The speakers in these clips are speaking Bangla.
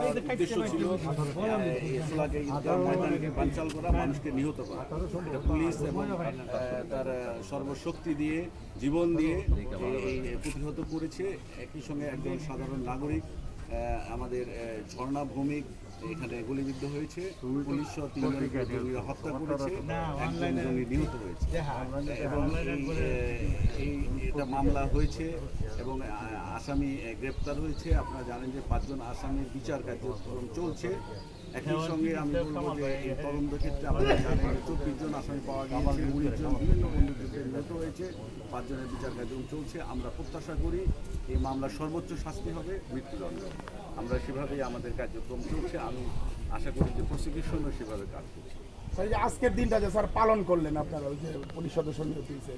উদ্দেশ্য ছিল এসলাকে ঈদগাহ ময়দানকে বানচাল করা, মানুষকে নিহত করা। এটা পুলিশ এবং তার সর্বশক্তি দিয়ে, জীবন দিয়ে এই প্রতিহত করেছে। একই সঙ্গে একজন সাধারণ নাগরিক আমাদের ঝর্ণা ভৌমিক এখানে গুলিবিদ্ধ হয়েছে, পুলিশ সহ 3 জনকে জঙ্গিরা হত্যা করেছে, একজন জঙ্গি নিহত হয়েছে এবং এটা মামলা হয়েছে এবং আসামি গ্রেপ্তার হয়েছে। আপনারা জানেন যে 5 জন আসামির বিচার কার্যক্রম চলছে। একই সঙ্গে আমি বলবো যে এই তদন্ত ক্ষেত্রে আপনারা জানেন যে 24 জন আসামি পাওয়া গিয়েছে, 19 জন বিভিন্ন বন্দুকযুদ্ধে নিহত হয়েছে, 5 জনের বিচার কার্যক্রম চলছে। আমরা প্রত্যাশা করি এই মামলার সর্বোচ্চ শাস্তি হবে মৃত্যুদণ্ড। আমরা সেভাবেই আমাদের কার্যক্রম চলছে। আমি আশা করি যে প্রসিকিউশনও সেভাবে কাজ করছে। স্যার, যে আজকের দিনটা যে স্যার পালন করলেন আপনারা, ওই যে পুলিশ সদস্য নিহত হয়েছে,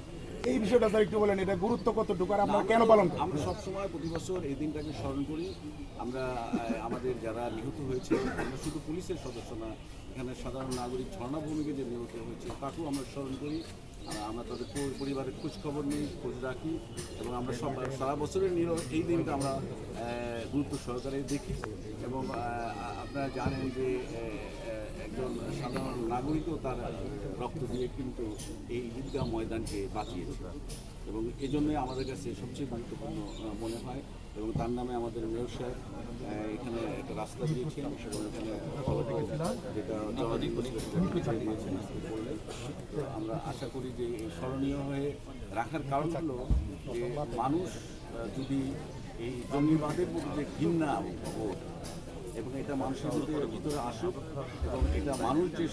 এই বিষয়টা স্যার একটু বলেন, এটা গুরুত্ব কতটুকু আর আপনারা কেন পালন করেন? আমরা সবসময় প্রতি বছর এই দিনটাকে স্মরণ করি। আমরা আমাদের যারা নিহত হয়েছে, আমরা শুধু পুলিশের সদস্য না, এখানে সাধারণ নাগরিক ঝর্ণা ভূমিকে যে নিহত হয়েছে তাকেও আমরা স্মরণ করি। আমরা তাদের পরিবারের খোঁজ খবর নিই, খোঁজ রাখি এবং আমরা সব সারা বছরের এই দিনটা আমরা গুরুত্ব সহকারে দেখি। এবং আপনারা জানেন যে একজন সাধারণ নাগরিকও তার রক্ত দিয়ে কিন্তু এই ঈদগাহ ময়দানকে বাঁচিয়েছে এবং এই জন্যই আমাদের কাছে সবচেয়ে গুরুত্বপূর্ণ মনে হয়। এবং তার নামে আমাদের মেয়র সাহেব এখানে একটা রাস্তা দিয়েছেন এবং এখানে যেটা দিয়েছেন বললে। তো আমরা আশা করি যে এই স্মরণীয় হয়ে রাখার কারণ হলো যে মানুষ যদি এই জঙ্গিবাদের প্রতি যে ঘৃণা বোধ এবং এটা মানুষের ভিতরে আসুক এবং এটা মানুষ যে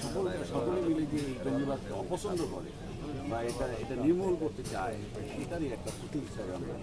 সকলে মিলে যে এই জঙ্গিবাদকে অপছন্দ করে বা এটা নির্মূল করতে চায়, এটারই একটা প্রতীক হিসাবে আমরা